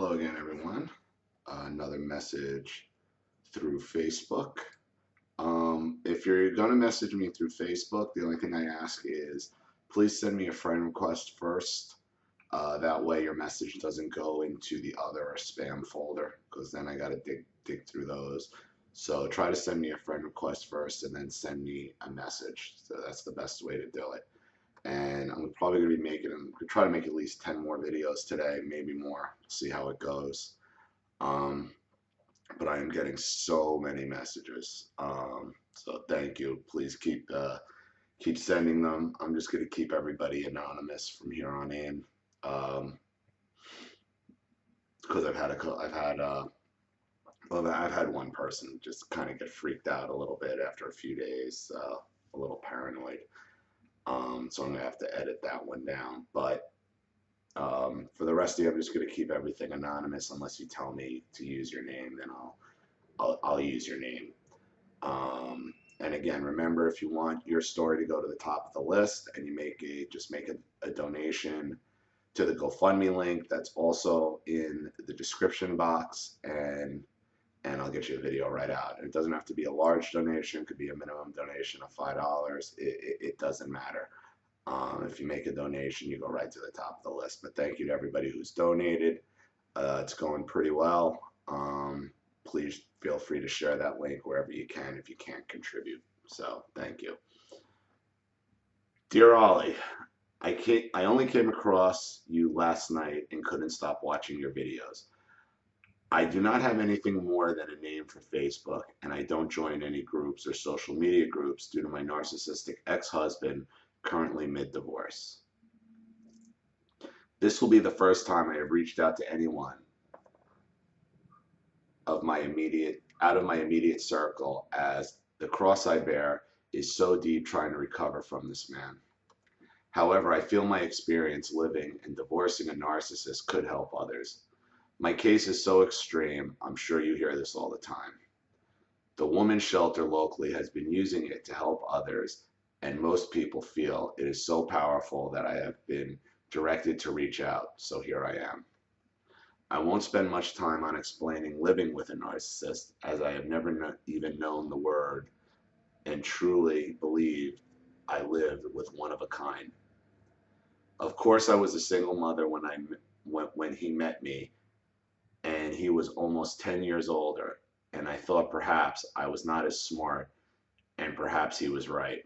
Hello again, everyone. Another message through Facebook. If you're going to message me through Facebook, the only thing I ask is please send me a friend request first. That way your message doesn't go into the other or spam folder, because then I got to dig through those. So try to send me a friend request first and then send me a message. So that's the best way to do it. And I'm probably going to be try to make at least 10 more videos today, maybe more, see how it goes. Um, but I am getting so many messages. So thank you. Please keep sending them. I'm just going to keep everybody anonymous from here on in. Because I've had one person just kind of get freaked out a little bit after a few days, a little paranoid. So I'm gonna have to edit that one down. But for the rest of you, I'm just gonna keep everything anonymous unless you tell me to use your name. Then I'll use your name. And again, remember, if you want your story to go to the top of the list, and you just make a donation to the GoFundMe link that's also in the description box, and I'll get you a video right out. And it doesn't have to be a large donation; it could be a minimum donation of $5. It doesn't matter. If you make a donation, you go right to the top of the list. But thank you to everybody who's donated. It's going pretty well. Please feel free to share that link wherever you can if you can't contribute. So thank you. Dear Ollie, I only came across you last night and couldn't stop watching your videos. I do not have anything more than a name for Facebook, and I don't join any groups or social media groups due to my narcissistic ex-husband, currently mid-divorce. This will be the first time I have reached out to anyone out of my immediate circle, as the cross I bear is so deep trying to recover from this man. However, I feel my experience living and divorcing a narcissist could help others. My case is so extreme, I'm sure you hear this all the time. The women's shelter locally has been using it to help others, and most people feel it is so powerful that I have been directed to reach out, so here I am. I won't spend much time on explaining living with a narcissist, as I have never even known the word, and truly believe I lived with one of a kind. Of course, I was a single mother when he met me, and he was almost 10 years older, and I thought perhaps I was not as smart, and perhaps he was right.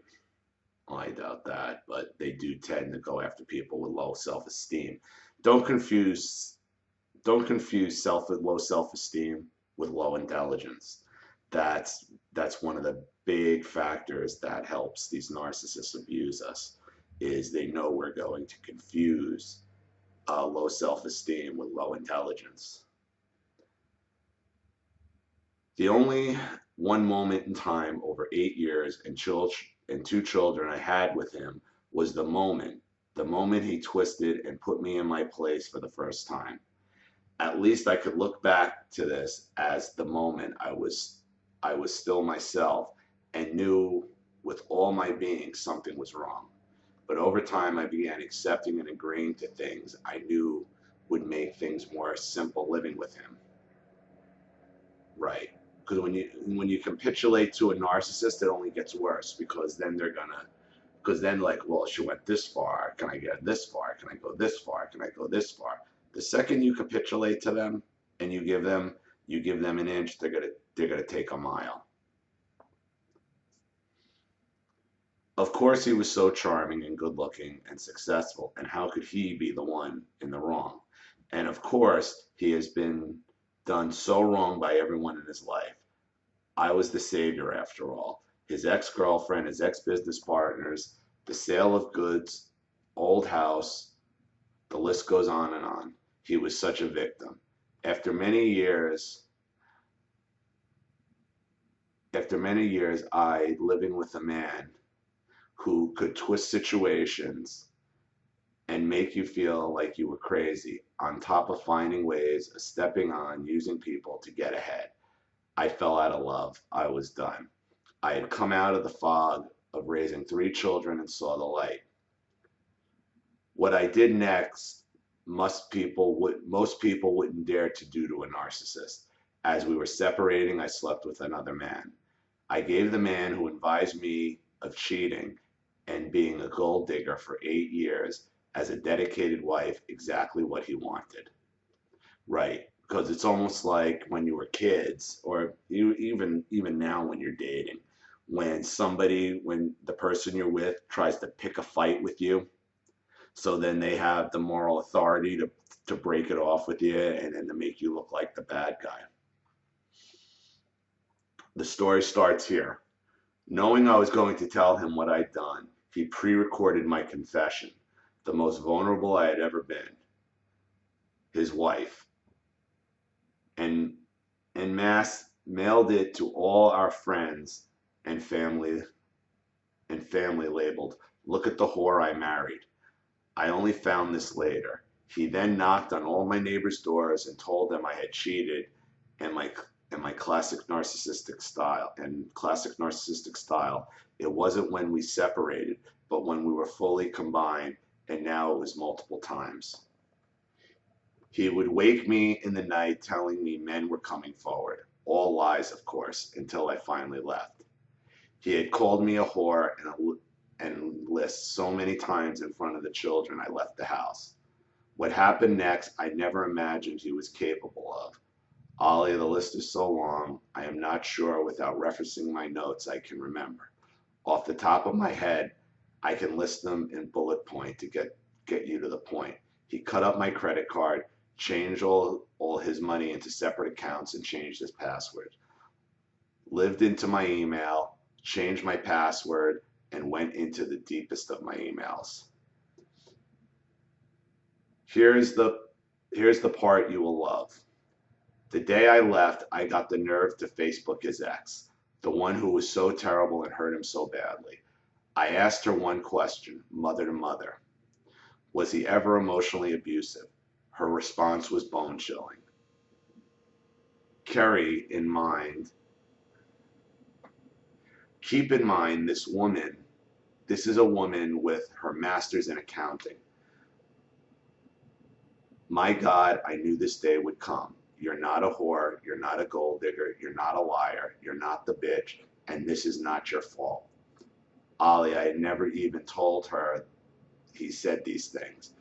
Well, I doubt that, but they do tend to go after people with low self-esteem. Don't confuse low self-esteem with low intelligence. That's one of the big factors that helps these narcissists abuse us, is they know we're going to confuse low self-esteem with low intelligence. The only one moment in time over 8 years and 2 children I had with him was the moment he twisted and put me in my place for the first time. At least I could look back to this as the moment I was still myself and knew with all my being something was wrong. But over time I began accepting and agreeing to things I knew would make things more simple living with him. Right. Because when you capitulate to a narcissist, it only gets worse, because then like, well, she went this far. Can I get this far? Can I go this far? Can I go this far? The second you capitulate to them and you give them an inch, they're gonna take a mile. Of course, he was so charming and good looking and successful, and how could he be the one in the wrong? And of course, he has been done so wrong by everyone in his life. I was the savior after all. His ex-girlfriend, his ex-business partners, the sale of goods, old house, the list goes on and on. He was such a victim. After many years, I living with a man who could twist situations and make you feel like you were crazy, on top of finding ways of stepping on, using people to get ahead. I fell out of love. I was done. I had come out of the fog of raising 3 children and saw the light. What I did next most people wouldn't dare to do to a narcissist. As we were separating, I slept with another man. I gave the man who advised me of cheating and being a gold digger for 8 years as a dedicated wife exactly what he wanted. Right. Because it's almost like when you were kids, or even now when you're dating, when the person you're with tries to pick a fight with you, so then they have the moral authority to break it off with you and then to make you look like the bad guy. The story starts here. Knowing I was going to tell him what I'd done, he pre-recorded my confession, the most vulnerable I had ever been, his wife, and en masse mailed it to all our friends and family labeled, "Look at the whore I married." I only found this later. He then knocked on all my neighbors' doors and told them I had cheated in my classic narcissistic style. It wasn't when we separated, but when we were fully combined, and now it was multiple times. He would wake me in the night telling me men were coming forward. All lies, of course, until I finally left. He had called me a whore and list so many times in front of the children I left the house. What happened next, I never imagined he was capable of. Ollie, the list is so long, I am not sure without referencing my notes I can remember. Off the top of my head, I can list them in bullet point to get you to the point. He cut up my credit card, changed all his money into separate accounts, and changed his password. Lived into my email, changed my password, and went into the deepest of my emails. Here's the part you will love. The day I left, I got the nerve to Facebook his ex, the one who was so terrible and hurt him so badly. I asked her one question, mother to mother. Was he ever emotionally abusive? Her response was bone-chilling. Keep in mind this is a woman with her master's in accounting. My God, I knew this day would come. You're not a whore, you're not a gold digger, you're not a liar, you're not the bitch, and this is not your fault. Ollie, I had never even told her he said these things.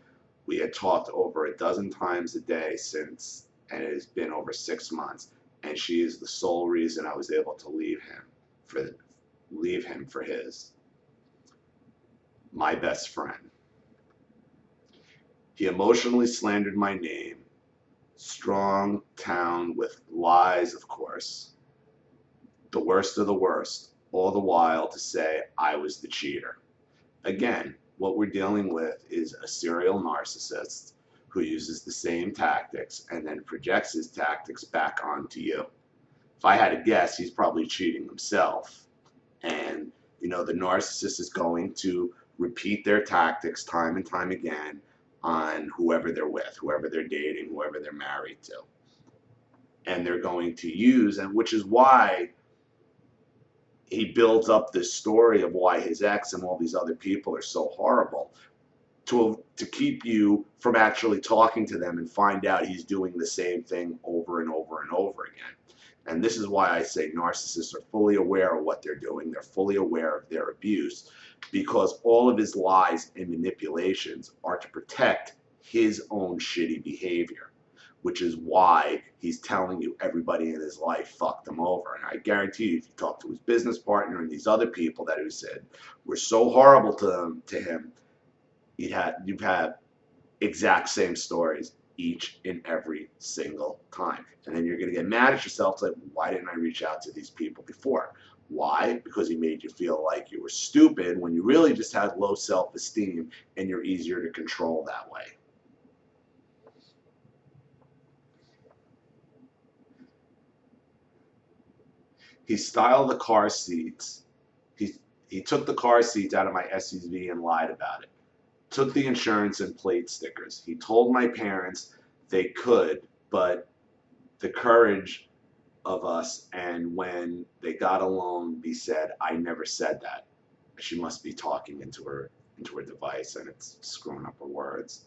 We had talked over a dozen times a day since, and it has been over 6 months, and she is the sole reason I was able to leave him for his. My best friend. He emotionally slandered my name. Strong town with lies, of course. The worst of the worst, all the while to say I was the cheater. Again, what we're dealing with is a serial narcissist who uses the same tactics and then projects his tactics back onto you. If I had to guess, he's probably cheating himself. And, the narcissist is going to repeat their tactics time and time again on whoever they're with, whoever they're dating, whoever they're married to. And they're going to use, and which is why he builds up this story of why his ex and all these other people are so horrible, to keep you from actually talking to them and find out he's doing the same thing over and over and over again. And this is why I say narcissists are fully aware of what they're doing. They're fully aware of their abuse, because all of his lies and manipulations are to protect his own shitty behavior, which is why he's telling you everybody in his life fucked him over. And I guarantee you, if you talk to his business partner and these other people that who said were so horrible to him, you've had exact same stories each and every single time. And then you're going to get mad at yourself, like, why didn't I reach out to these people before? Why? Because he made you feel like you were stupid when you really just had low self-esteem and you're easier to control that way. He styled the car seats. He took the car seats out of my SUV and lied about it. Took the insurance and plate stickers. He told my parents they could, but the courage of us, and when they got a loan, he said, I never said that. She must be talking into her device and it's screwing up her words.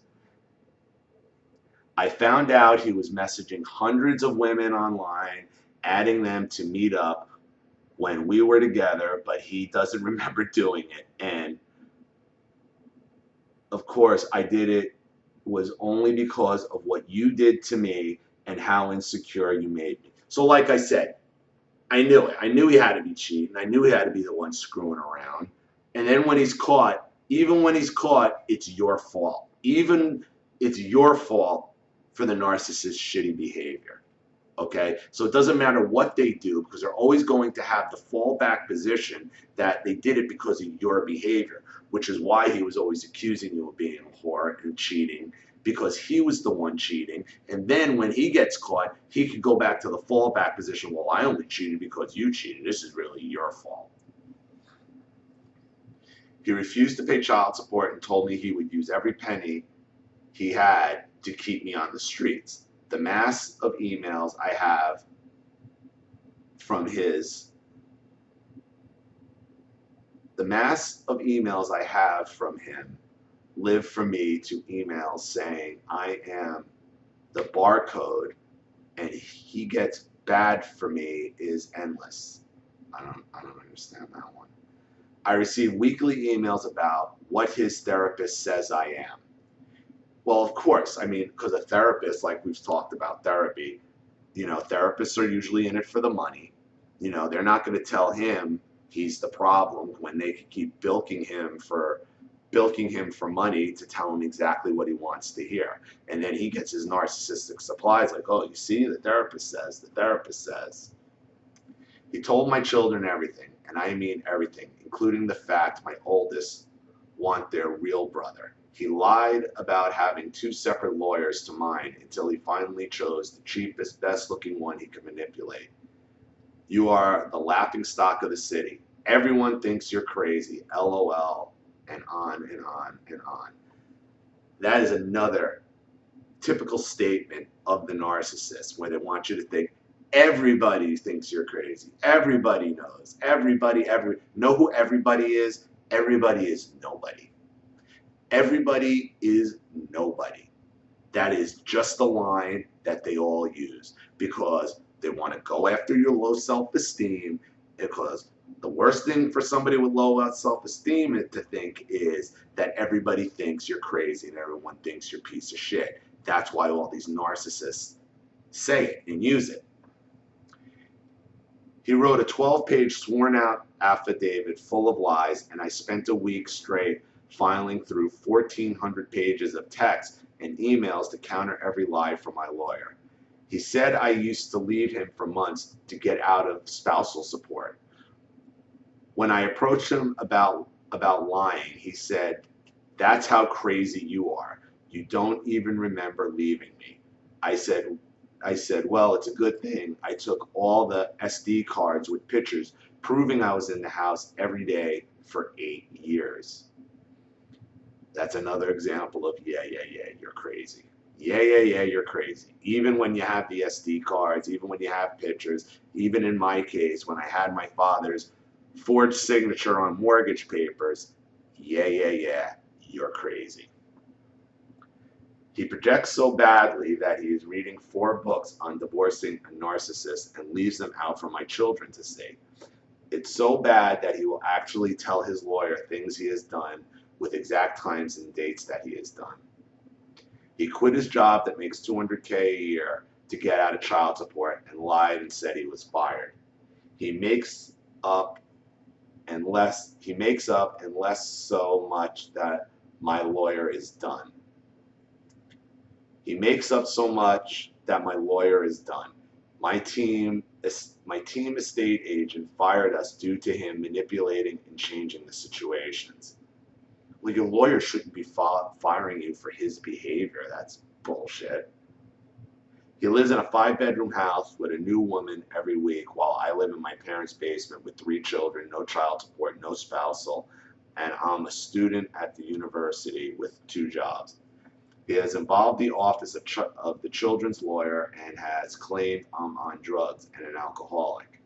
I found out he was messaging hundreds of women online, adding them to meet up when we were together, but he doesn't remember doing it. And of course, I did it was only because of what you did to me and how insecure you made me. So like I said, I knew it. I knew he had to be cheating. I knew he had to be the one screwing around. And then when he's caught, even when he's caught, it's your fault. Even it's your fault for the narcissist's shitty behavior. Okay? So it doesn't matter what they do because they're always going to have the fallback position that they did it because of your behavior, which is why he was always accusing you of being a whore and cheating, because he was the one cheating. And then when he gets caught, he could go back to the fallback position. Well, I only cheated because you cheated. This is really your fault. He refused to pay child support and told me he would use every penny he had to keep me on the streets. The mass of emails I have from his the mass of emails I have from him live for me to emails saying I am the barcode and he gets bad for me is endless. I don't understand that one. I receive weekly emails about what his therapist says I am. Well, of course, I mean, because a therapist, like we've talked about therapy, therapists are usually in it for the money. They're not going to tell him he's the problem when they can keep bilking him for money to tell him exactly what he wants to hear. And then he gets his narcissistic supplies like, oh, you see, the therapist says. He told my children everything, and I mean everything, including the fact my oldest want their real brother. He lied about having 2 separate lawyers to mine until he finally chose the cheapest, best-looking one he could manipulate. You are the laughingstock of the city. Everyone thinks you're crazy. LOL. And on and on and on. That is another typical statement of the narcissist where they want you to think everybody thinks you're crazy. Everybody knows. Know who everybody is? Everybody is nobody. Everybody is nobody. That is just the line that they all use because they want to go after your low self-esteem, because the worst thing for somebody with low self-esteem to think is that everybody thinks you're crazy and everyone thinks you're a piece of shit. That's why all these narcissists say it and use it. He wrote a 12-page sworn-out affidavit full of lies, and I spent a week straight filing through 1,400 pages of text and emails to counter every lie from my lawyer. He said I used to leave him for months to get out of spousal support. When I approached him about lying, he said, "That's how crazy you are. You don't even remember leaving me." I said, well, it's a good thing I took all the SD cards with pictures proving I was in the house every day for 8 years. That's another example of, yeah, you're crazy. Yeah, you're crazy. Even when you have the SD cards, even when you have pictures, even in my case, when I had my father's forged signature on mortgage papers, yeah, you're crazy. He projects so badly that he is reading 4 books on divorcing a narcissist and leaves them out for my children to see. It's so bad that he will actually tell his lawyer things he has done with exact times and dates that he has done. He quit his job that makes $200K a year to get out of child support and lied and said he was fired. He makes up and less so much that my lawyer is done. He makes up so much that my lawyer is done. My team estate agent fired us due to him manipulating and changing the situations. Well, your lawyer shouldn't be firing you for his behavior. That's bullshit. He lives in a 5-bedroom house with a new woman every week while I live in my parents' basement with 3 children, no child support, no spousal, and I'm a student at the university with 2 jobs. He has involved the office of the children's lawyer and has claimed I'm on drugs and an alcoholic.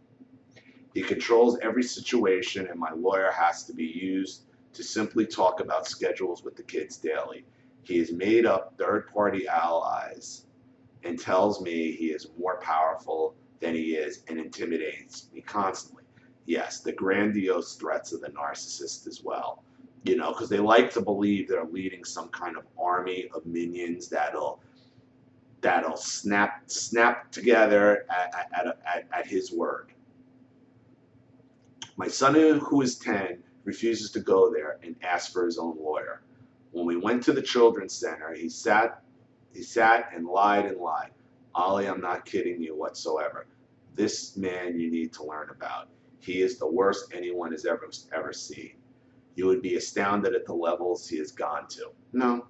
He controls every situation, and my lawyer has to be used to simply talk about schedules with the kids daily. He has made up third-party allies and tells me he is more powerful than he is and intimidates me constantly. Yes, the grandiose threats of the narcissist as well. You know, because they like to believe they're leading some kind of army of minions that'll snap together at his word. My son, who is 10, refuses to go there and asks for his own lawyer. When we went to the children's center, he sat and lied and lied. Ollie, I'm not kidding you whatsoever. This man you need to learn about. He is the worst anyone has ever seen. You would be astounded at the levels he has gone to. No,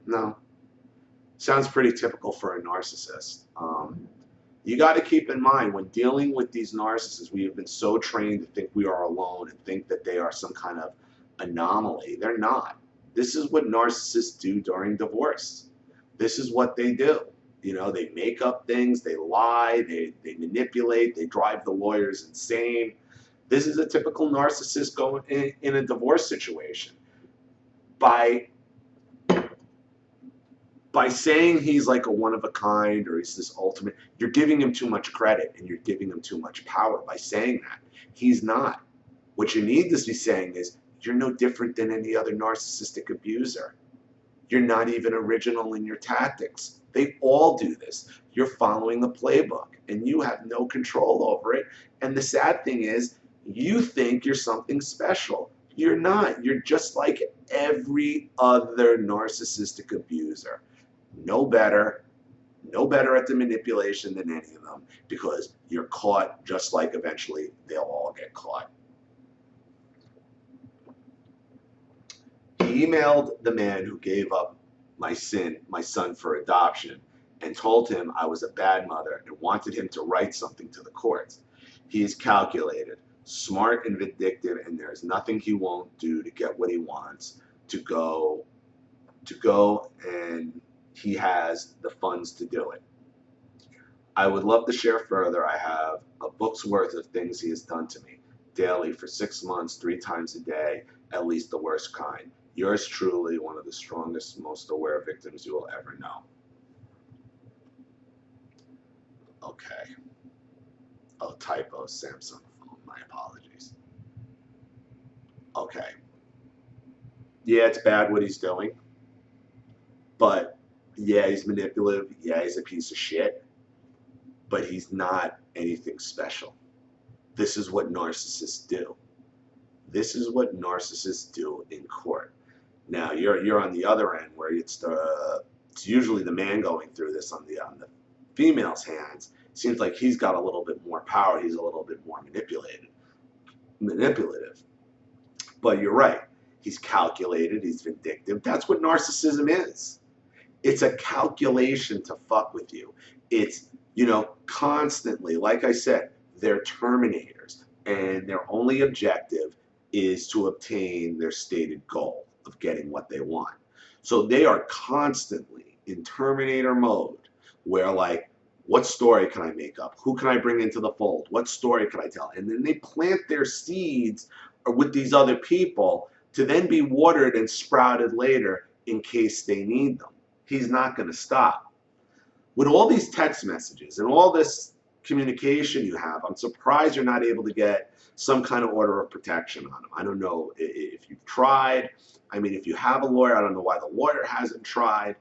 no. Sounds pretty typical for a narcissist. You got to keep in mind when dealing with these narcissists, we have been so trained to think we are alone and think that they are some kind of anomaly. They're not. This is what narcissists do during divorce. This is what they do. You know, they make up things, they lie, they manipulate, they drive the lawyers insane. This is a typical narcissist going in a divorce situation. By saying he's like a one of a kind or he's this ultimate, you're giving him too much credit and you're giving him too much power by saying that. He's not. What you need to be saying is, you're no different than any other narcissistic abuser. You're not even original in your tactics. They all do this. You're following a playbook and you have no control over it. And the sad thing is, you think you're something special. You're not. You're just like every other narcissistic abuser. No better at the manipulation than any of them, because you're caught just like eventually they'll all get caught. He emailed the man who gave up my son for adoption, and told him I was a bad mother and wanted him to write something to the courts. He is calculated, smart and vindictive, and there is nothing he won't do to get what he wants, to go and he has the funds to do it. I would love to share further. I have a book's worth of things he has done to me daily for 6 months, 3 times a day, at least the worst kind. Yours truly, one of the strongest, most aware victims you will ever know. Okay. Oh, typo, Samsung phone. My apologies. Okay. Yeah, it's bad what he's doing. But yeah, he's manipulative. Yeah, he's a piece of shit. But he's not anything special. This is what narcissists do. This is what narcissists do in court. Now you're on the other end where it's usually the man going through this on the female's hands. Seems like he's got a little bit more power. He's a little bit more manipulative. But you're right. He's calculated. He's vindictive. That's what narcissism is. It's a calculation to fuck with you. It's, you know, constantly, like I said, they're terminators, and their only objective is to obtain their stated goal of getting what they want. So they are constantly in terminator mode, where like, what story can I make up? Who can I bring into the fold? What story can I tell? And then they plant their seeds with these other people to then be watered and sprouted later in case they need them. He's not going to stop. With all these text messages and all this communication you have, I'm surprised you're not able to get some kind of order of protection on him. I don't know if you've tried. I mean, if you have a lawyer, I don't know why the lawyer hasn't tried.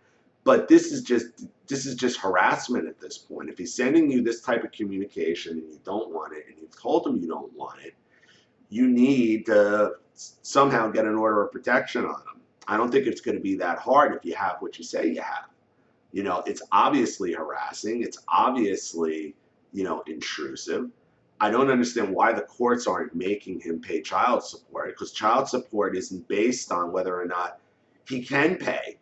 But this is just harassment at this point. If he's sending you this type of communication and you don't want it, and you've told him you don't want it, you need to somehow get an order of protection on him. I don't think it's going to be that hard if you have what you say you have. You know, it's obviously harassing. It's obviously, you know, intrusive. I don't understand why the courts aren't making him pay child support, because child support isn't based on whether or not he can pay.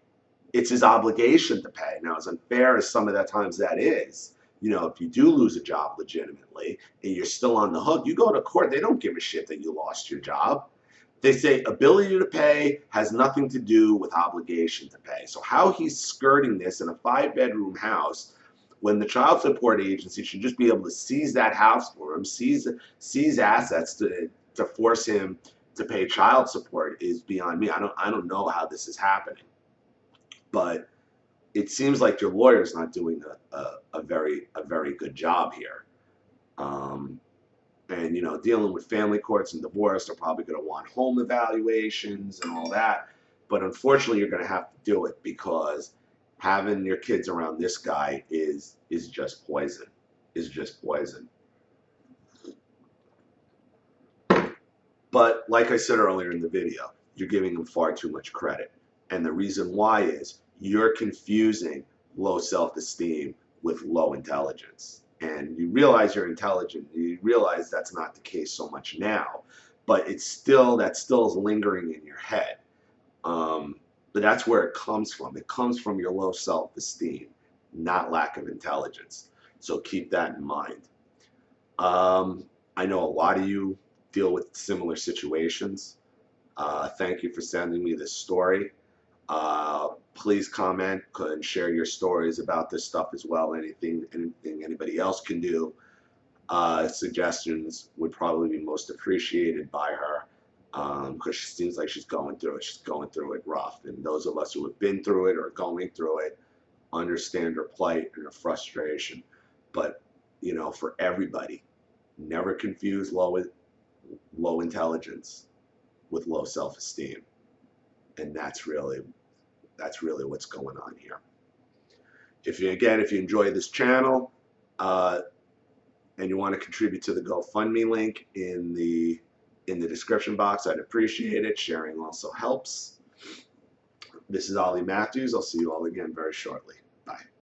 It's his obligation to pay. Now, as unfair as some of the times that is, you know, if you do lose a job legitimately and you're still on the hook, you go to court, they don't give a shit that you lost your job. They say ability to pay has nothing to do with obligation to pay. So how he's skirting this in a 5-bedroom house when the child support agency should just be able to seize that house for him, seize assets to force him to pay child support is beyond me. I don't know how this is happening. but it seems like your lawyer's not doing a very good job here. And dealing with family courts and divorce, they're probably going to want home evaluations and all that. But unfortunately, you're going to have to do it because having your kids around this guy is just poison. Is just poison. But like I said earlier in the video, you're giving him far too much credit. And the reason why is you're confusing low self-esteem with low intelligence. And you realize you're intelligent. You realize that's not the case so much now, but that still is lingering in your head. But that's where it comes from. It comes from your low self-esteem, not lack of intelligence. So keep that in mind. I know a lot of you deal with similar situations. Thank you for sending me this story. Please comment and share your stories about this stuff as well. Anything anybody else can do. Suggestions would probably be most appreciated by her because she seems like she's going through it. She's going through it rough. And those of us who have been through it or going through it understand her plight and her frustration. But, for everybody, never confuse low intelligence with low self-esteem. And that's really what's going on here. If you enjoy this channel and you want to contribute to the GoFundMe link in the description box, I'd appreciate it. Sharing also helps. This is Ollie Matthews. I'll see you all again very shortly. Bye.